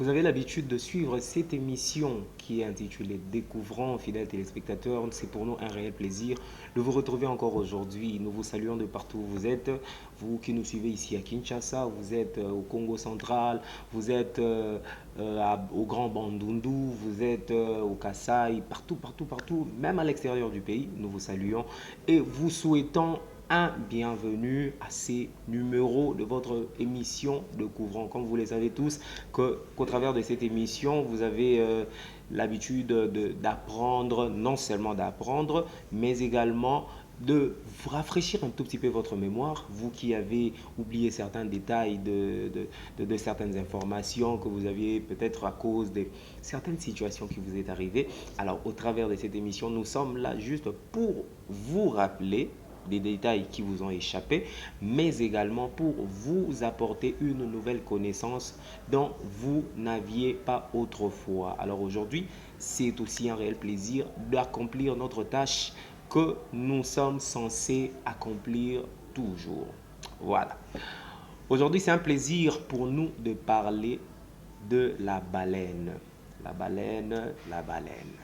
Vous avez l'habitude de suivre cette émission qui est intitulée Découvrons, fidèles téléspectateurs. C'est pour nous un réel plaisir de vous retrouver encore aujourd'hui. Nous vous saluons de partout où vous êtes. Vous qui nous suivez ici à Kinshasa, vous êtes au Congo central, vous êtes au Grand Bandundu, vous êtes au Kasaï, partout, partout, partout, même à l'extérieur du pays. Nous vous saluons et vous souhaitons un bienvenue à ces numéros de votre émission Découvrons. Comme vous le savez tous, qu'au travers de cette émission, vous avez l'habitude d'apprendre, non seulement d'apprendre, mais également de rafraîchir un tout petit peu votre mémoire, vous qui avez oublié certains détails de certaines informations que vous aviez peut-être à cause de certaines situations qui vous est arrivées. Alors, au travers de cette émission, nous sommes là juste pour vous rappeler des détails qui vous ont échappé, mais également pour vous apporter une nouvelle connaissance dont vous n'aviez pas autrefois. Alors aujourd'hui, c'est aussi un réel plaisir d'accomplir notre tâche que nous sommes censés accomplir toujours. Voilà. Aujourd'hui, c'est un plaisir pour nous de parler de la baleine. La baleine, la baleine.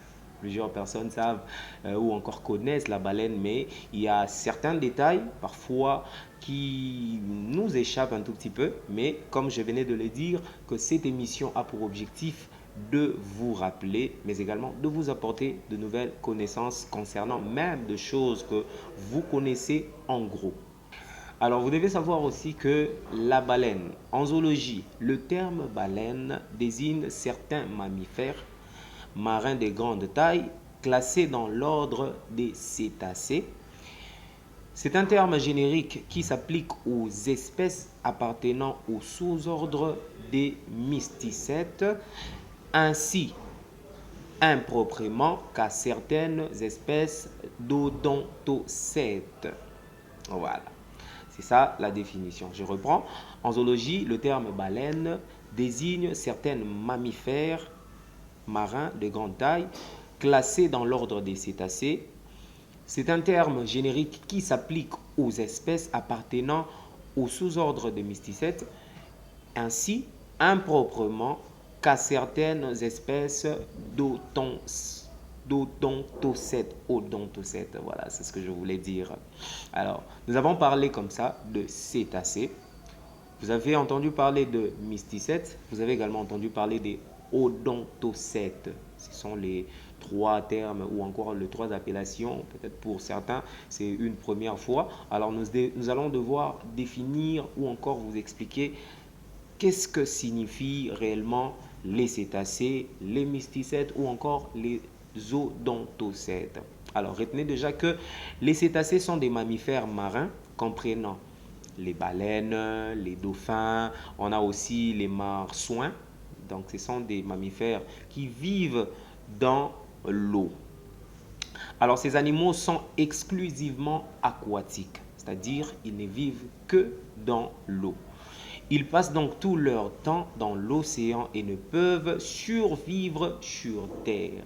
Plusieurs personnes savent ou encore connaissent la baleine, mais il y a certains détails parfois qui nous échappent un tout petit peu. Mais comme je venais de le dire, que cette émission a pour objectif de vous rappeler, mais également de vous apporter de nouvelles connaissances concernant même de choses que vous connaissez en gros. Alors, vous devez savoir aussi que la baleine, en zoologie, le terme baleine désigne certains mammifères marins de grande taille classés dans l'ordre des cétacés. C'est un terme générique qui s'applique aux espèces appartenant au sous-ordre des mysticètes, ainsi improprement qu'à certaines espèces d'odontocètes. Voilà. C'est ça la définition. Je reprends. En zoologie, le terme baleine désigne certains mammifères marins de grande taille classés dans l'ordre des cétacés. C'est un terme générique qui s'applique aux espèces appartenant au sous-ordre des mysticètes, ainsi improprement qu'à certaines espèces d'odontocètes. Odontocètes, voilà, c'est ce que je voulais dire. Alors, nous avons parlé comme ça de cétacés. Vous avez entendu parler de mysticètes. Vous avez également entendu parler des odontocètes. Ce sont les trois termes ou encore les trois appellations. Peut-être pour certains, c'est une première fois. Alors, nous allons devoir définir ou encore vous expliquer qu'est-ce que signifient réellement les cétacés, les mysticètes ou encore les odontocètes. Alors, retenez déjà que les cétacés sont des mammifères marins comprenant les baleines, les dauphins, on a aussi les marsouins. Donc, ce sont des mammifères qui vivent dans l'eau. Alors, ces animaux sont exclusivement aquatiques, c'est-à-dire ils ne vivent que dans l'eau. Ils passent donc tout leur temps dans l'océan et ne peuvent survivre sur Terre.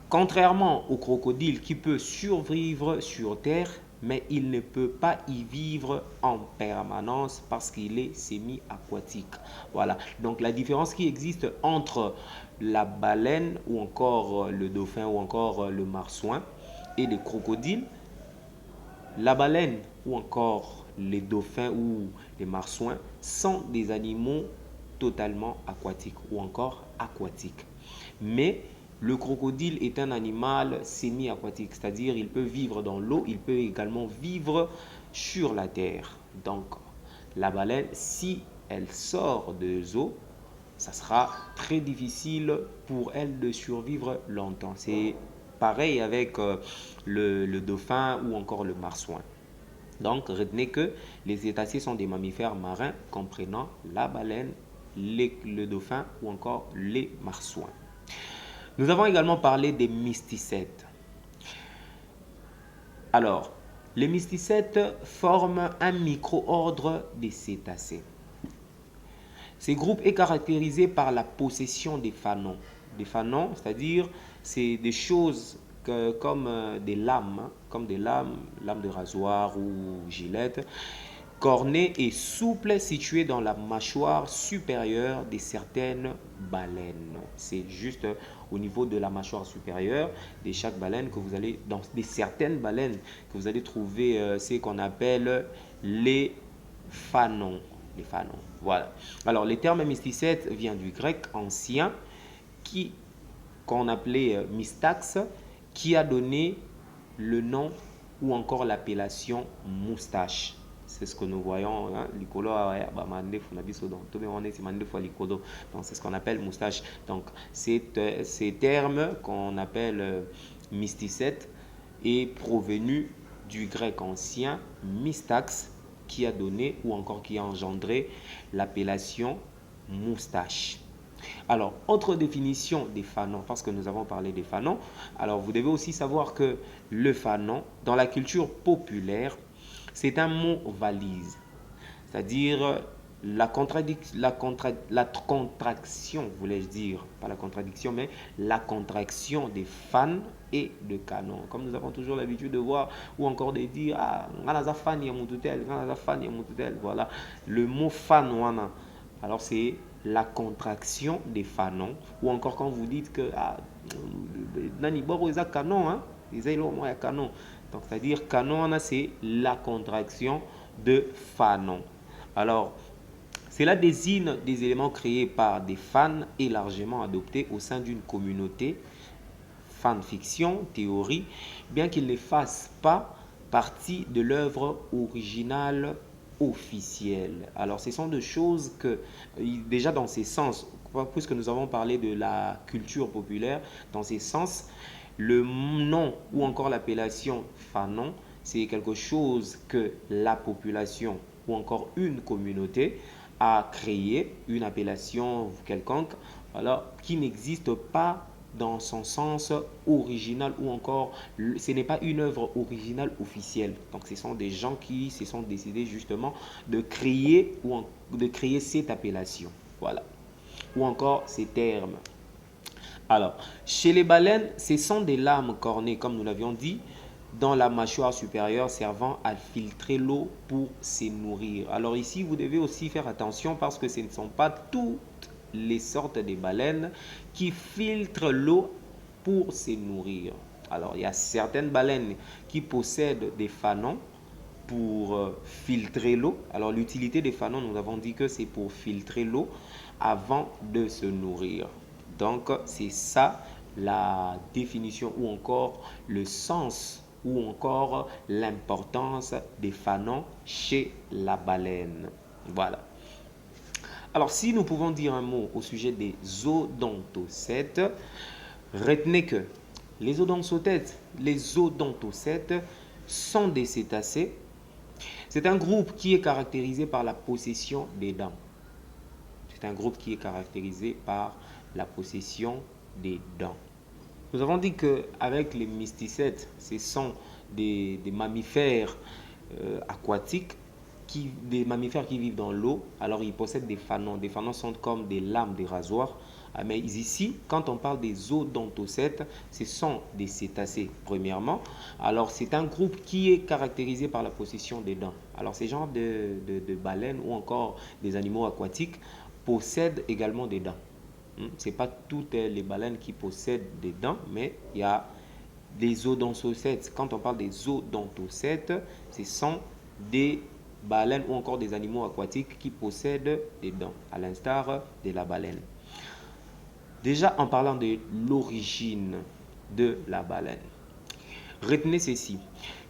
Contrairement au crocodile qui peut survivre sur Terre, mais il ne peut pas y vivre en permanence parce qu'il est semi-aquatique. Voilà, donc la différence qui existe entre la baleine ou encore le dauphin ou encore le marsouin et les crocodiles, la baleine ou encore les dauphins ou les marsouins sont des animaux totalement aquatiques ou encore aquatiques. Mais le crocodile est un animal semi-aquatique, c'est-à-dire il peut vivre dans l'eau, il peut également vivre sur la terre. Donc la baleine, si elle sort des eaux, ça sera très difficile pour elle de survivre longtemps. C'est pareil avec le dauphin ou encore le marsouin. Donc, retenez que les cétacés sont des mammifères marins comprenant la baleine, le dauphin ou encore les marsouins. Nous avons également parlé des mysticètes. Alors, les mysticètes forment un micro-ordre des cétacés. Ce groupe est caractérisé par la possession des fanons. Des fanons, c'est-à-dire, c'est des choses comme des lames, comme des lames de rasoir ou gilette, cornée et souple située dans la mâchoire supérieure de certaines baleines. C'est juste au niveau de la mâchoire supérieure de chaque baleine que vous allez, dans certaines baleines que vous allez trouver ce qu'on appelle les fanons. Les fanons, voilà. Alors, le terme mysticète vient du grec ancien qu'on appelait mystax, qui a donné le nom ou encore l'appellation moustache. C'est ce que nous voyons. C'est ce qu'on appelle moustache. Donc, ces termes qu'on appelle mysticète est provenu du grec ancien mystax, qui a donné ou encore qui a engendré l'appellation moustache. Alors, autre définition des fanons, parce que nous avons parlé des fanons. Alors, vous devez aussi savoir que le fanon, dans la culture populaire, c'est un mot valise. C'est-à-dire la contraction, voulais-je dire, pas la contradiction, mais la contraction des fans et de canon. Comme nous avons toujours l'habitude de voir ou encore de dire, ah, voilà, le mot fan, alors c'est la contraction des fanons, ou encore quand vous dites que nani boro eza canon, hein, canon. Donc c'est-à-dire canon, c'est la contraction de fanon. Alors, cela désigne des éléments créés par des fans et largement adoptés au sein d'une communauté, fanfiction, théorie, bien qu'ils ne fassent pas partie de l'œuvre originale officielle. Alors, ce sont des choses que, déjà dans ces sens, puisque nous avons parlé de la culture populaire, dans ces sens, le nom ou encore l'appellation fanon, c'est quelque chose que la population ou encore une communauté a créé, une appellation quelconque, voilà, qui n'existe pas dans son sens original ou encore ce n'est pas une œuvre originale officielle. Donc ce sont des gens qui se sont décidés justement de créer cette appellation. Voilà. Ou encore ces termes. Alors, chez les baleines, ce sont des lames cornées, comme nous l'avions dit, dans la mâchoire supérieure servant à filtrer l'eau pour se nourrir. Alors ici, vous devez aussi faire attention parce que ce ne sont pas toutes les sortes de baleines qui filtrent l'eau pour se nourrir. Alors, il y a certaines baleines qui possèdent des fanons pour filtrer l'eau. Alors, l'utilité des fanons, nous avons dit que c'est pour filtrer l'eau avant de se nourrir. Donc, c'est ça la définition ou encore le sens ou encore l'importance des fanons chez la baleine. Voilà. Alors, si nous pouvons dire un mot au sujet des odontocètes, retenez que les odontocètes sont des cétacés. C'est un groupe qui est caractérisé par la possession des dents. C'est un groupe qui est caractérisé par la possession des dents. Nous avons dit qu'avec les mysticètes, ce sont des mammifères aquatiques, des mammifères qui vivent dans l'eau. Alors ils possèdent des fanons. Des fanons sont comme des lames de rasoir. Mais ici, quand on parle des odontocètes, ce sont des cétacés, premièrement. Alors c'est un groupe qui est caractérisé par la possession des dents. Alors ces genres de baleines ou encore des animaux aquatiques possèdent également des dents. Ce n'est pas toutes les baleines qui possèdent des dents, mais il y a des odontocètes. Quand on parle des odontocètes, ce sont des baleines ou encore des animaux aquatiques qui possèdent des dents, à l'instar de la baleine. Déjà, en parlant de l'origine de la baleine, retenez ceci.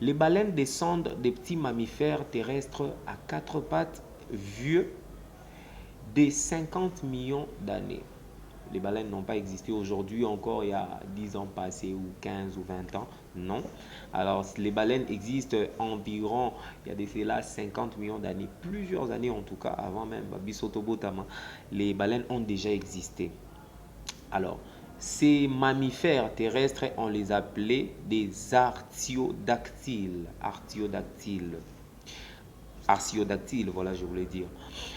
Les baleines descendent des petits mammifères terrestres à quatre pattes vieux des 50 millions d'années. Les baleines n'ont pas existé aujourd'hui encore il y a 10 ans passés ou 15 ou 20 ans. Non. Alors, les baleines existent environ, il y a de cela 50 millions d'années, plusieurs années en tout cas, avant même Bisotobotama. Les baleines ont déjà existé. Alors, ces mammifères terrestres, on les appelait des artiodactyles. Artiodactyles, voilà, je voulais dire.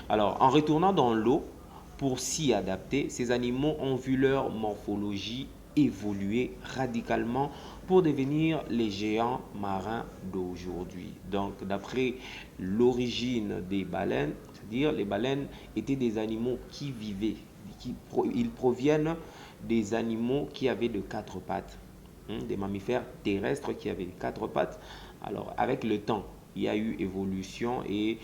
Alors, en retournant dans l'eau, pour s'y adapter, ces animaux ont vu leur morphologie évolué radicalement pour devenir les géants marins d'aujourd'hui. Donc, d'après l'origine des baleines, c'est-à-dire les baleines étaient des animaux qui vivaient, ils proviennent des animaux qui avaient de quatre pattes, des mammifères terrestres qui avaient quatre pattes. Alors, avec le temps, il y a eu évolution et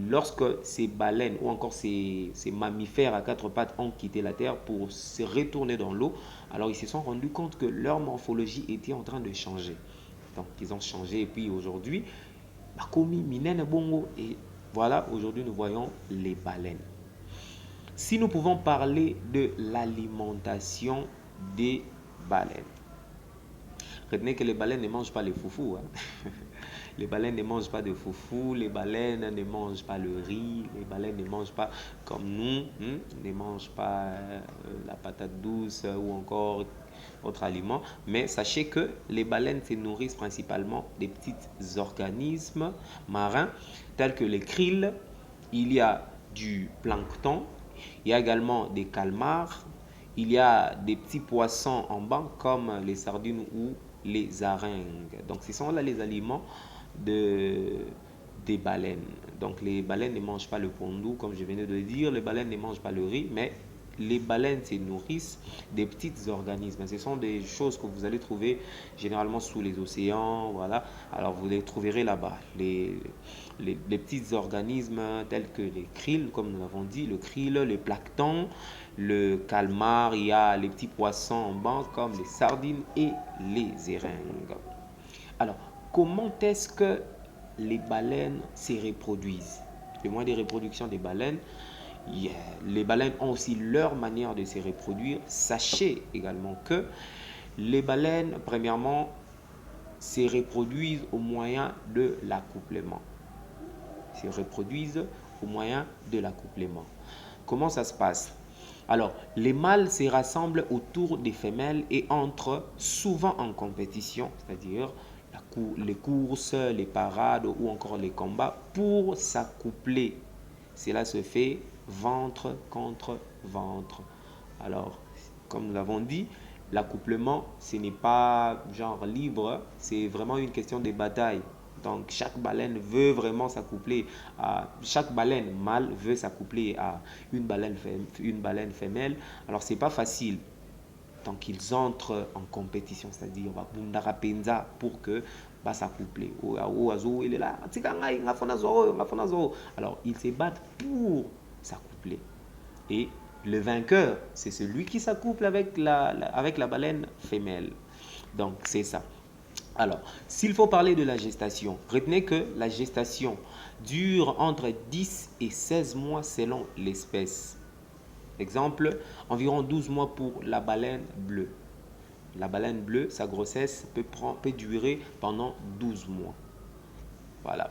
lorsque ces baleines ou encore ces mammifères à quatre pattes ont quitté la Terre pour se retourner dans l'eau, alors ils se sont rendus compte que leur morphologie était en train de changer. Donc, ils ont changé et puis aujourd'hui, Bakomi, Minen, Bongo, et voilà, aujourd'hui nous voyons les baleines. Si nous pouvons parler de l'alimentation des baleines, retenez que les baleines ne mangent pas les foufous. Les baleines ne mangent pas de foufou, les baleines ne mangent pas le riz, les baleines ne mangent pas comme nous, ne mangent pas la patate douce ou encore autre aliment. Mais sachez que les baleines se nourrissent principalement des petits organismes marins tels que les krills, il y a du plancton, il y a également des calmars, il y a des petits poissons en banc comme les sardines ou les aringues. Donc ce sont là les aliments des baleines. Donc les baleines ne mangent pas le pondou, comme je venais de le dire, les baleines ne mangent pas le riz, mais les baleines se nourrissent des petits organismes. Ce sont des choses que vous allez trouver généralement sous les océans, voilà. Alors vous les trouverez là-bas. Les petits organismes tels que les krills, comme nous l'avons dit, le krill, le plancton, le calmar, il y a les petits poissons en banc comme les sardines et les éringues. Alors, comment est-ce que les baleines se reproduisent? Le moyen de reproduction des baleines, les baleines ont aussi leur manière de se reproduire. Sachez également que les baleines, premièrement, se reproduisent au moyen de l'accouplement. Se reproduisent au moyen de l'accouplement. Comment ça se passe? Alors, les mâles se rassemblent autour des femelles et entrent souvent en compétition, c'est-à-dire les courses, les parades ou encore les combats pour s'accoupler. Cela se fait ventre contre ventre. Alors, comme nous l'avons dit, l'accouplement, ce n'est pas genre libre, c'est vraiment une question de bataille. Donc, chaque baleine veut vraiment s'accoupler chaque baleine mâle veut s'accoupler à une baleine femelle. Alors, ce n'est pas facile. Donc, ils entrent en compétition, c'est-à-dire pour que s'accoupler. Il est là. Alors, ils se battent pour s'accoupler. Et le vainqueur, c'est celui qui s'accouple avec la baleine femelle. Donc, c'est ça. Alors, s'il faut parler de la gestation, retenez que la gestation dure entre 10 et 16 mois selon l'espèce. Exemple, environ 12 mois pour la baleine bleue. La baleine bleue, sa grossesse peut durer pendant 12 mois. Voilà.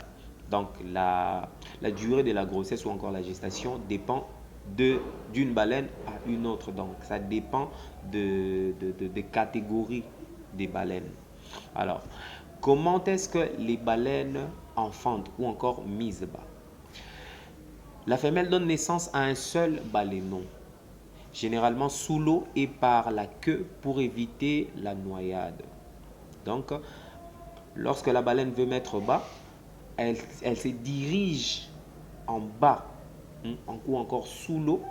Donc, la durée de la grossesse ou encore la gestation dépend d'une baleine à une autre. Donc, ça dépend des catégories des baleines. Alors, comment est-ce que les baleines enfantent ou encore misent bas? La femelle donne naissance à un seul baleineau, généralement sous l'eau et par la queue pour éviter la noyade. Donc, lorsque la baleine veut mettre bas, elle se dirige en bas ou encore sous l'eau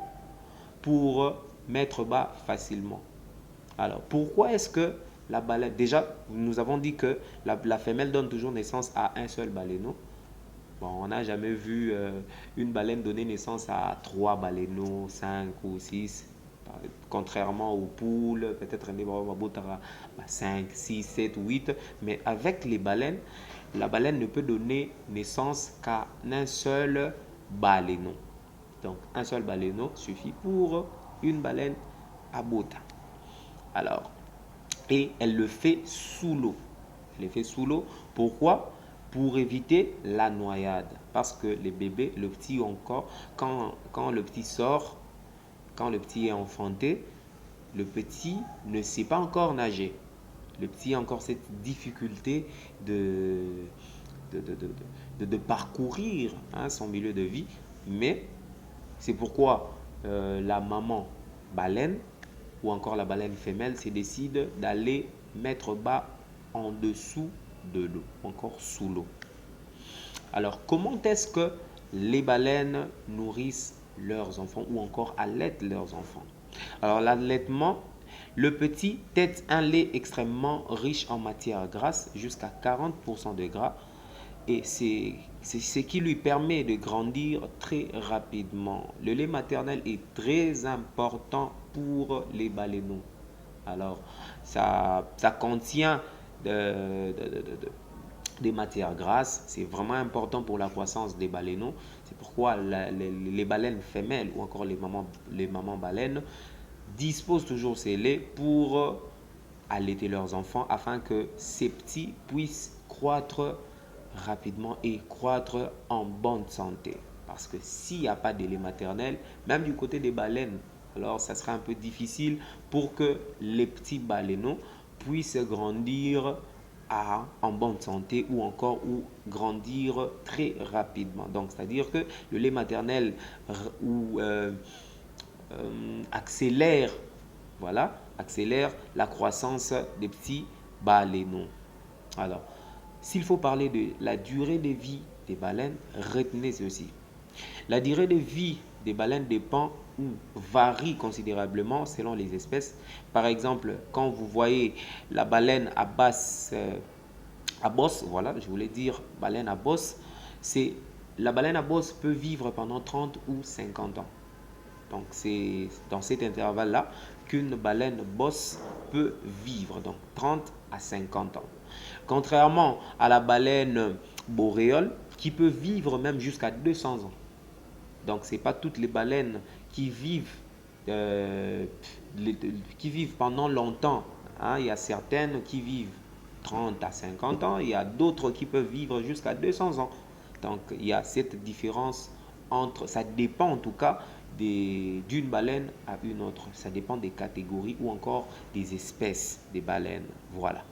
pour mettre bas facilement. Alors, pourquoi est-ce que la baleine... Déjà, nous avons dit que la femelle donne toujours naissance à un seul baleineau. Bon, on n'a jamais vu une baleine donner naissance à 3 baleineaux, 5 ou 6. Contrairement aux poules, peut-être 5, 6, 7 ou 8. Mais avec les baleines, la baleine ne peut donner naissance qu'à un seul baleineau. Donc, un seul baleineau suffit pour une baleine à bota. Alors, et elle le fait sous l'eau. Elle le fait sous l'eau. Pourquoi? Pour éviter la noyade. Parce que les bébés, le petit encore, quand le petit sort, quand le petit est enfanté, le petit ne sait pas encore nager. Le petit a encore cette difficulté de parcourir son milieu de vie. Mais c'est pourquoi la maman baleine ou encore la baleine femelle se décide d'aller mettre bas en dessous de l'eau, encore sous l'eau. Alors, comment est-ce que les baleines nourrissent leurs enfants ou encore allaitent leurs enfants? Alors, l'allaitement, le petit tète un lait extrêmement riche en matière grasse, jusqu'à 40% de gras, et c'est ce qui lui permet de grandir très rapidement. Le lait maternel est très important pour les baleineaux. Alors, ça contient des matières grasses. C'est vraiment important pour la croissance des baleineaux. C'est pourquoi les baleines femelles ou encore les mamans baleines disposent toujours ces laits pour allaiter leurs enfants afin que ces petits puissent croître rapidement et croître en bonne santé. Parce que s'il n'y a pas de lait maternel, même du côté des baleines, alors ça sera un peu difficile pour que les petits baleineaux puissent grandir en bonne santé ou encore grandir très rapidement. Donc, c'est-à-dire que le lait maternel accélère, voilà, accélère la croissance des petits baleineaux. Alors, s'il faut parler de la durée de vie des baleines, retenez ceci. La durée de vie des baleines dépend ou varie considérablement selon les espèces. Par exemple, quand vous voyez la baleine à bosse, voilà, je voulais dire baleine à bosse, la baleine à bosse peut vivre pendant 30 ou 50 ans. Donc, c'est dans cet intervalle-là qu'une baleine bosse peut vivre, donc 30 à 50 ans. Contrairement à la baleine boréole, qui peut vivre même jusqu'à 200 ans. Donc, ce n'est pas toutes les baleines qui vivent pendant longtemps. Hein. Il y a certaines qui vivent 30 à 50 ans, il y a d'autres qui peuvent vivre jusqu'à 200 ans. Donc, il y a cette différence ça dépend en tout cas d'une baleine à une autre. Ça dépend des catégories ou encore des espèces des baleines. Voilà.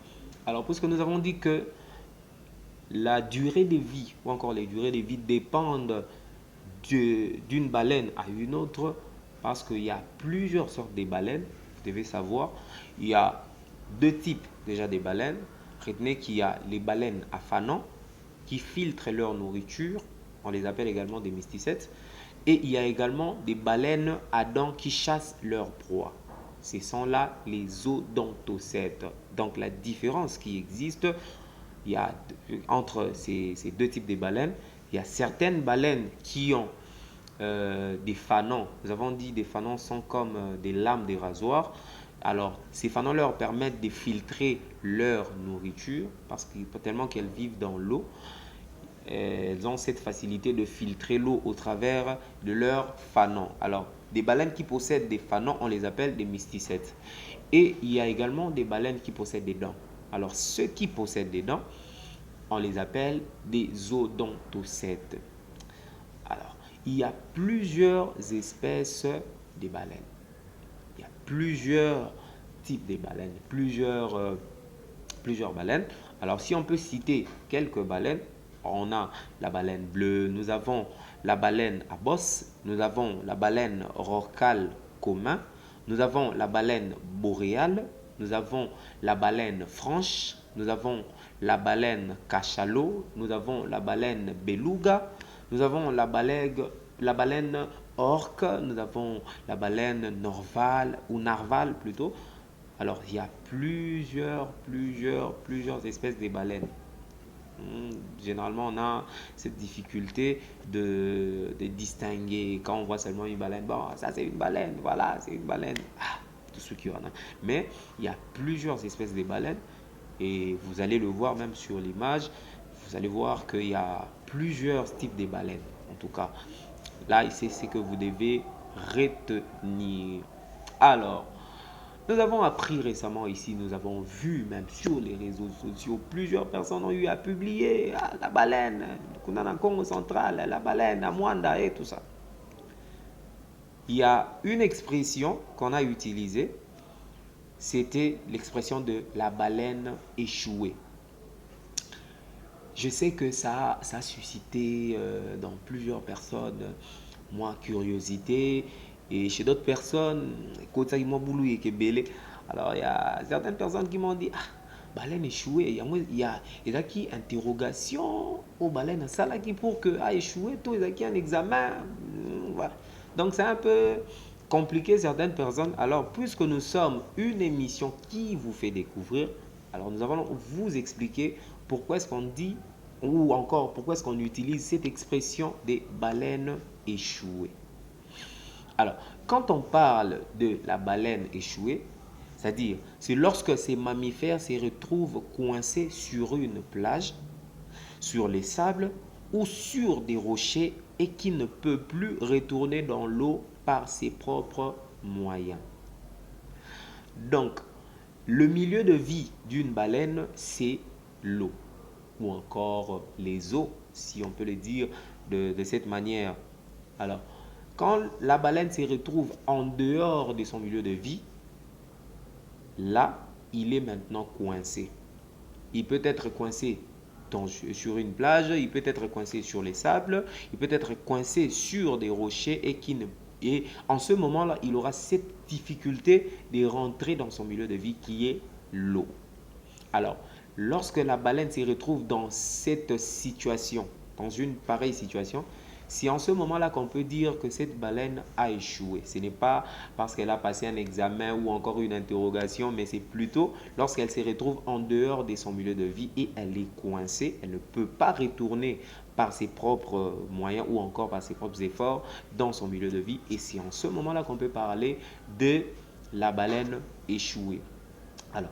Alors, puisque nous avons dit que la durée de vie ou encore les durées de vie dépendent d'une baleine à une autre, parce qu'il y a plusieurs sortes de baleines, vous devez savoir. Il y a deux types déjà de baleines. Retenez qu'il y a les baleines à fanon qui filtrent leur nourriture, on les appelle également des mysticettes. Et il y a également des baleines à dents qui chassent leurs proies. Ce sont là les odontocètes. Donc la différence qui existe entre ces deux types de baleines, il y a certaines baleines qui ont des fanons. Nous avons dit des fanons sont comme des lames de rasoir. Alors, ces fanons leur permettent de filtrer leur nourriture parce que tellement qu'elles vivent dans l'eau, elles ont cette facilité de filtrer l'eau au travers de leurs fanons. Alors, des baleines qui possèdent des fanons, on les appelle des mysticettes. Et il y a également des baleines qui possèdent des dents. Alors, ceux qui possèdent des dents, on les appelle des odontocètes. Alors, il y a plusieurs espèces de baleines. Il y a plusieurs types de baleines, plusieurs baleines. Alors, si on peut citer quelques baleines, on a la baleine bleue, nous avons la baleine à bosse, nous avons la baleine rorqual commun, nous avons la baleine boréale, nous avons la baleine franche, nous avons la baleine cachalot, nous avons la baleine beluga, nous avons la baleine orque, nous avons la baleine narval plutôt. Alors, il y a plusieurs espèces de baleines. Généralement, on a cette difficulté de distinguer. Quand on voit seulement une baleine, bon, ça c'est une baleine, voilà, c'est une baleine. Tout ce qu'il y en a. Mais il y a plusieurs espèces de baleines et vous allez le voir même sur l'image. Vous allez voir qu'il y a plusieurs types de baleines. En tout cas, là, c'est ce que vous devez retenir. Alors, nous avons appris récemment ici, nous avons vu même sur les réseaux sociaux, plusieurs personnes ont eu à publier la baleine, Kunana Congo central, la baleine à Mwanda et tout ça. Il y a une expression qu'on a utilisée, c'était l'expression de la baleine échouée. Je sais que ça a suscité dans plusieurs personnes, moi, curiosité Et chez d'autres personnes, quand ils m'ont boulou et que belé. Alors il y a certaines personnes qui m'ont dit ah baleine échouée, il y a qui interrogation au baleine ça là qui pour que a échoué tout il y a qui un examen. Voilà. Donc c'est un peu compliqué certaines personnes. Alors puisque nous sommes une émission qui vous fait découvrir, alors nous allons vous expliquer pourquoi est-ce qu'on dit ou encore pourquoi est-ce qu'on utilise cette expression des baleines échouées. Alors, quand on parle de la baleine échouée, c'est-à-dire c'est lorsque ces mammifères se retrouvent coincés sur une plage, sur les sables ou sur des rochers et qui ne peut plus retourner dans l'eau par ses propres moyens. Donc, le milieu de vie d'une baleine, c'est l'eau ou encore les eaux, si on peut le dire de cette manière. Alors, quand la baleine se retrouve en dehors de son milieu de vie, là, il est maintenant coincé. Il peut être coincé sur une plage, il peut être coincé sur les sables, il peut être coincé sur des rochers et en ce moment-là, il aura cette difficulté de rentrer dans son milieu de vie qui est l'eau. Alors, lorsque la baleine se retrouve dans cette situation, dans une pareille situation, c'est en ce moment-là qu'on peut dire que cette baleine a échoué. Ce n'est pas parce qu'elle a passé un examen ou encore une interrogation, mais c'est plutôt lorsqu'elle se retrouve en dehors de son milieu de vie et elle est coincée, elle ne peut pas retourner par ses propres moyens ou encore par ses propres efforts dans son milieu de vie. Et c'est en ce moment-là qu'on peut parler de la baleine échouée. Alors,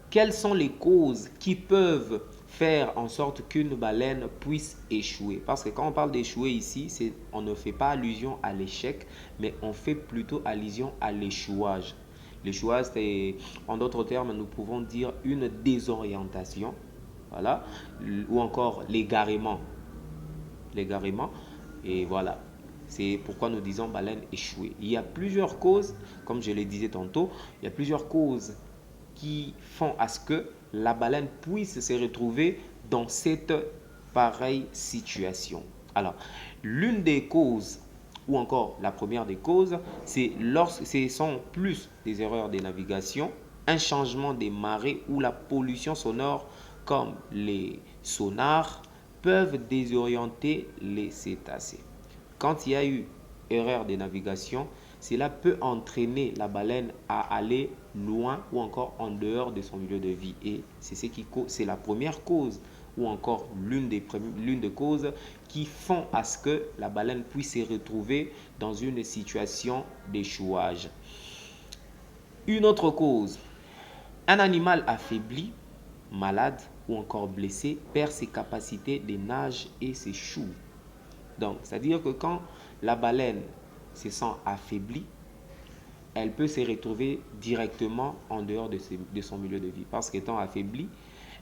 quelles sont les causes qui peuvent faire en sorte qu'une baleine puisse échouer? Parce que quand on parle d'échouer ici, on ne fait pas allusion à l'échec, mais on fait plutôt allusion à l'échouage. L'échouage, c'est, en d'autres termes, nous pouvons dire une désorientation, voilà, ou encore l'égarement. L'égarement, et voilà. C'est pourquoi nous disons baleine échouée. Il y a plusieurs causes, comme je le disais tantôt, il y a plusieurs causes qui font à ce que la baleine puisse se retrouver dans cette pareille situation. Alors, l'une des causes, ou encore la première des causes, c'est lorsque ce sont plus des erreurs de navigation, un changement des marées ou la pollution sonore comme les sonars peuvent désorienter les cétacés. Quand il y a eu erreur de navigation, cela peut entraîner la baleine à aller loin ou encore en dehors de son milieu de vie. Et c'est la première cause ou encore l'une des causes qui font à ce que la baleine puisse se retrouver dans une situation d'échouage. Une autre cause, un animal affaibli, malade ou encore blessé perd ses capacités de nage et s'échoue. Donc, c'est-à-dire que quand la baleine se sent affaiblie, elle peut se retrouver directement en dehors de son milieu de vie. Parce qu'étant affaiblie,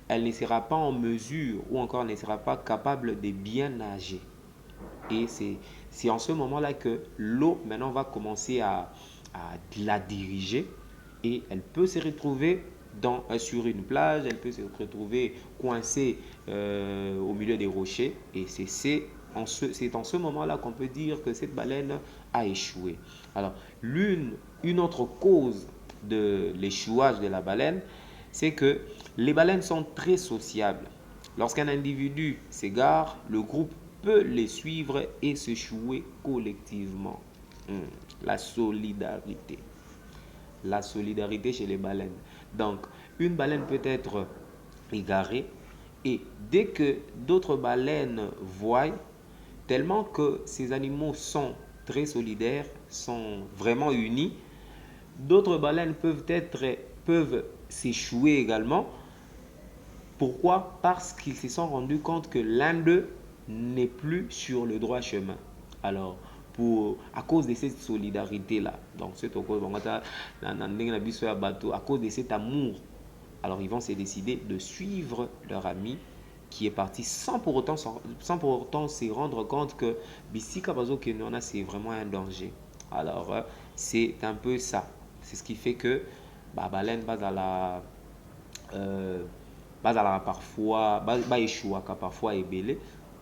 elle ne sera pas en mesure ou encore ne sera pas capable de bien nager. Et c'est en ce moment-là que l'eau maintenant va commencer à la diriger et elle peut se retrouver sur une plage, elle peut se retrouver coincée au milieu des rochers et c'est en ce moment-là qu'on peut dire que cette baleine a échoué. Alors, une autre cause de l'échouage de la baleine, c'est que les baleines sont très sociables. Lorsqu'un individu s'égare, le groupe peut les suivre et s'échouer collectivement. La solidarité. La solidarité chez les baleines. Donc, une baleine peut être égarée et dès que d'autres baleines voient, tellement que ces animaux sont très solidaires, sont vraiment unis, d'autres baleines peuvent s'échouer également. Pourquoi? Parce qu'ils se sont rendus compte que l'un d'eux n'est plus sur le droit chemin. Alors, à cause de cette solidarité-là, donc à cause de cet amour, alors ils vont se décider de suivre leur ami qui est parti sans pour autant se rendre compte que Bissika Bazo Kenona, c'est vraiment un danger. Alors, c'est un peu ça. C'est ce qui fait que baleine bazala parfois échouer parfois ébélé.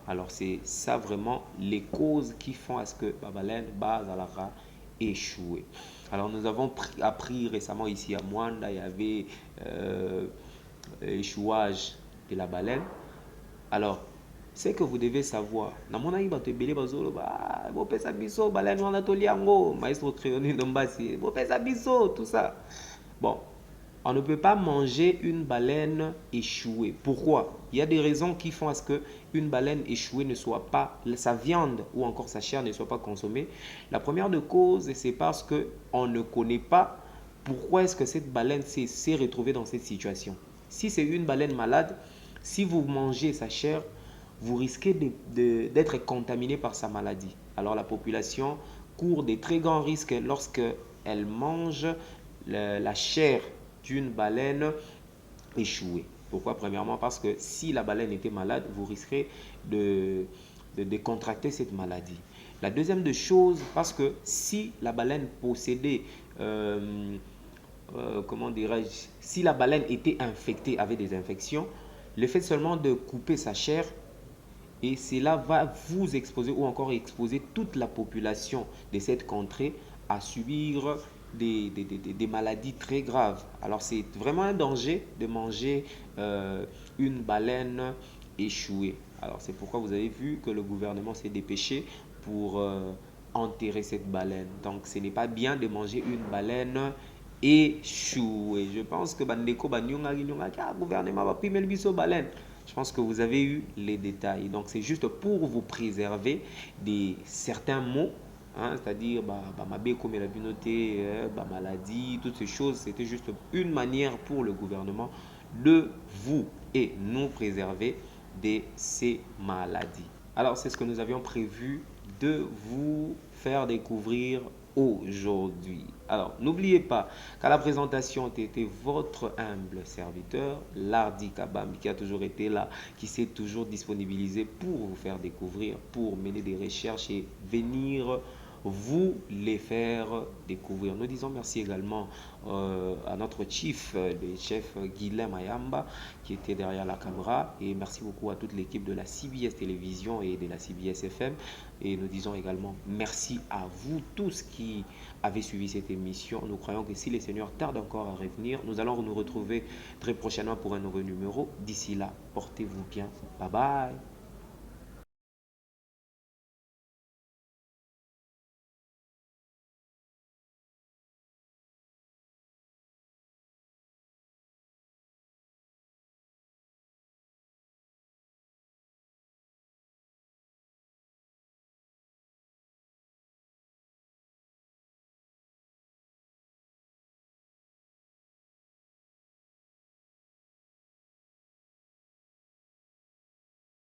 Alors c'est ça vraiment les causes qui font à ce que baleine bazalara échoué. Alors nous avons appris récemment ici à Mwanda, il y avait échouage de la baleine. Alors, ce que vous devez savoir, na mona yi bato ebele bazolo ba bo pesa biso baleine wana toliango, maestro Créoni Ndombasi, bo pesa biso tout ça. Bon, on ne peut pas manger une baleine échouée. Pourquoi? Il y a des raisons qui font à ce que une baleine échouée ne soit pas, sa viande ou encore sa chair ne soit pas consommée. La première de cause, c'est parce que on ne connaît pas pourquoi est-ce que cette baleine s'est retrouvée dans cette situation. Si c'est une baleine malade, si vous mangez sa chair, vous risquez d'être contaminé par sa maladie. Alors la population court des très grands risques lorsqu'elle mange la chair d'une baleine échouée. Pourquoi? Premièrement, parce que si la baleine était malade, vous risquerez de contracter cette maladie. La deuxième de choses, parce que si la baleine possédait, comment dirais-je, si la baleine était infectée avec des infections, le fait seulement de couper sa chair, et cela va vous exposer ou encore exposer toute la population de cette contrée à subir des maladies très graves. Alors c'est vraiment un danger de manger une baleine échouée. Alors c'est pourquoi vous avez vu que le gouvernement s'est dépêché pour enterrer cette baleine. Donc ce n'est pas bien de manger une baleine échouée. Je pense que bandeko gouvernement va primer le biso baleine. Je pense que vous avez eu les détails. Donc c'est juste pour vous préserver de certains mots, hein, c'est-à-dire comme la communauté, maladie, toutes ces choses. C'était juste une manière pour le gouvernement de vous et nous préserver de ces maladies. Alors c'est ce que nous avions prévu de vous faire découvrir aujourd'hui. Alors, n'oubliez pas qu'à la présentation, était votre humble serviteur, Lardi Kabambi, qui a toujours été là, qui s'est toujours disponibilisé pour vous faire découvrir, pour mener des recherches et venir vous les faire découvrir. Nous disons merci également à notre le chef Guilhem Ayamba, qui était derrière la caméra, et merci beaucoup à toute l'équipe de la CBS Télévision et de la CBS FM. Et nous disons également merci à vous tous qui avez suivi cette émission. Nous croyons que si les seigneurs tardent encore à revenir, nous allons nous retrouver très prochainement pour un nouveau numéro. D'ici là, portez-vous bien. Bye bye.